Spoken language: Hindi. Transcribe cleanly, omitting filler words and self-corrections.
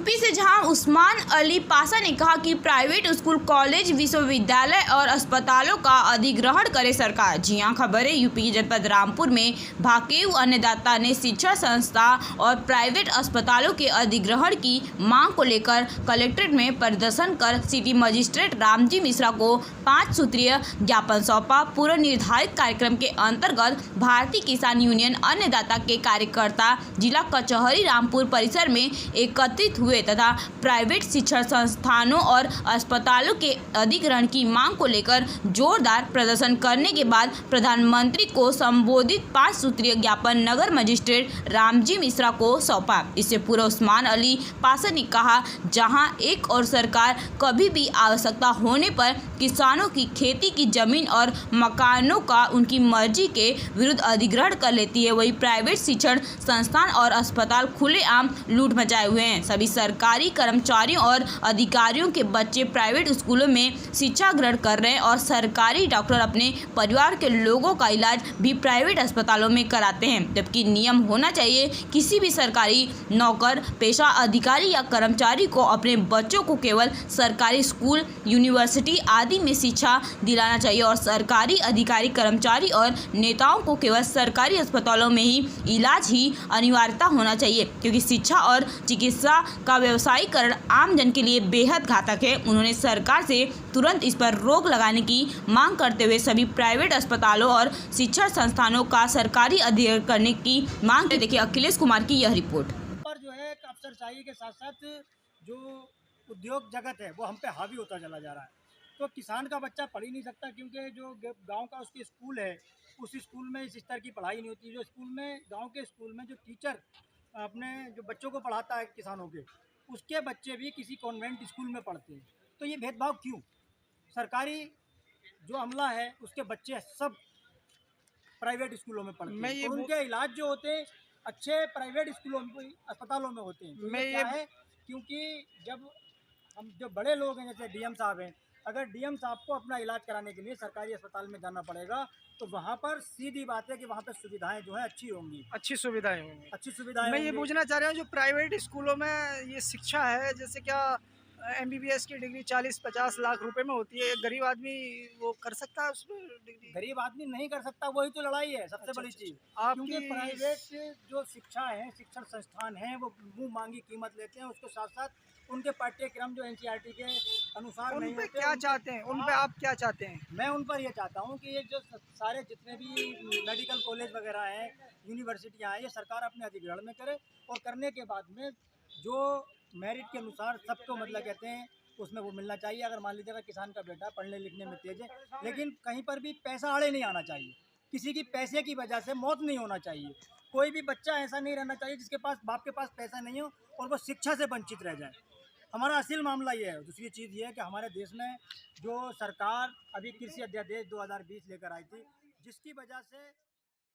यूपी से जहां उस्मान अली पासा ने कहा कि प्राइवेट स्कूल, कॉलेज, विश्वविद्यालय और अस्पतालों का अधिग्रहण करे सरकार। जी हां, खबर है यूपी के जनपद रामपुर में भाकियू अन्नदाता ने शिक्षा संस्था और प्राइवेट अस्पतालों के अधिग्रहण की मांग को लेकर कलेक्ट्रेट में प्रदर्शन कर सिटी मजिस्ट्रेट रामजी मिश्रा को 5 सूत्रीय ज्ञापन सौंपा। पूर्व निर्धारित कार्यक्रम के अंतर्गत भारतीय किसान यूनियन अन्नदाता के कार्यकर्ता जिला कचहरी रामपुर परिसर में एकत्रित हुए तथा प्राइवेट शिक्षण संस्थानों और अस्पतालों के अधिग्रहण की मांग को लेकर जोरदार प्रदर्शन करने के बाद प्रधानमंत्री को संबोधित 5 सूत्रीय ज्ञापन नगर मजिस्ट्रेट रामजी मिश्रा को सौंपा। इससे पूर्व उस्मान अली पासा ने कहा, जहां एक और सरकार कभी भी आवश्यकता होने पर किसानों की खेती की जमीन और मकानों का उनकी मर्जी के विरुद्ध अधिग्रहण कर लेती है, वही प्राइवेट शिक्षण संस्थान और अस्पताल खुलेआम लूट मचाए हुए हैं। सभी सरकारी कर्मचारियों और अधिकारियों के बच्चे प्राइवेट स्कूलों में शिक्षा ग्रहण कर रहे हैं और सरकारी डॉक्टर अपने परिवार के लोगों का इलाज भी प्राइवेट अस्पतालों में कराते हैं, जबकि नियम होना चाहिए किसी भी सरकारी नौकर पेशा अधिकारी या कर्मचारी को अपने बच्चों को केवल सरकारी स्कूल, यूनिवर्सिटी आदि में शिक्षा दिलाना चाहिए और सरकारी अधिकारी, कर्मचारी और नेताओं को केवल सरकारी अस्पतालों में ही इलाज ही अनिवार्यता होना चाहिए, क्योंकि शिक्षा और चिकित्सा का व्यवसायीकरण आम जन के लिए बेहद घातक है। उन्होंने सरकार से तुरंत इस पर रोक लगाने की मांग करते हुए सभी प्राइवेट अस्पतालों और शिक्षण संस्थानों का सरकारी अधिग्रहण करने की मांग की। देखिए अखिलेश कुमार की यह रिपोर्ट। पर जो है अफसरशाही के साथ साथ जो उद्योग जगत है वो हम पे हावी होता चला जा रहा है। तो किसान का बच्चा पढ़ ही नहीं सकता, क्योंकि जो गांव का उसके स्कूल है उस स्कूल में इस स्तर की पढ़ाई नहीं होती। जो स्कूल में गांव के स्कूल में जो टीचर अपने जो बच्चों को पढ़ाता है किसानों के, उसके बच्चे भी किसी कॉन्वेंट स्कूल में पढ़ते हैं। तो ये भेदभाव क्यों? सरकारी जो अमला है उसके बच्चे सब प्राइवेट स्कूलों में पढ़ते हैं, तो उनके इलाज जो होते हैं अच्छे प्राइवेट स्कूलों में, अस्पतालों में होते हैं। तो ये क्या है, क्योंकि जब हम जो बड़े लोग हैं जैसे डीएम साहब हैं, अगर डीएम साहब को अपना इलाज कराने के लिए सरकारी अस्पताल में जाना पड़ेगा तो वहाँ पर सीधी बात है कि वहाँ पर सुविधाएं जो है अच्छी होंगी, अच्छी सुविधाएं होंगी, अच्छी सुविधाएं मैं ये पूछना चाह रहा हूँ, जो प्राइवेट स्कूलों में ये शिक्षा है, जैसे क्या एमबीबीएस की डिग्री 40-50 लाख रुपए में होती है, एक गरीब आदमी वो कर सकता है उसमें डिग्री? गरीब आदमी नहीं कर सकता, वही तो लड़ाई है सबसे बड़ी चीज़। क्योंकि प्राइवेट जो शिक्षा है, शिक्षण संस्थान हैं, वो मुँह मांगी कीमत लेते हैं। उसके साथ साथ उनके पाठ्यक्रम जो एनसीईआरटी के अनुसार नहीं होते। क्या चाहते हैं उन पे, आप क्या चाहते हैं? मैं उन पर ये चाहता हूँ कि ये जो सारे जितने भी मेडिकल कॉलेज वगैरह हैं, यूनिवर्सिटियाँ हैं, ये सरकार अपने अधिग्रहण में करे और करने के बाद में जो मेरिट के अनुसार सबको मतलब कहते हैं उसमें वो मिलना चाहिए। अगर मान लीजिएगा किसान का बेटा पढ़ने लिखने में तेज है, लेकिन कहीं पर भी पैसा आड़े नहीं आना चाहिए, किसी की पैसे की वजह से मौत नहीं होना चाहिए। कोई भी बच्चा ऐसा नहीं रहना चाहिए जिसके पास बाप के पास पैसा नहीं हो और वो शिक्षा से वंचित रह जाए। हमारा असल मामला ये है। दूसरी चीज़ ये है कि हमारे देश में जो सरकार अभी कृषि अध्यादेश 2020 लेकर आई थी, जिसकी वजह से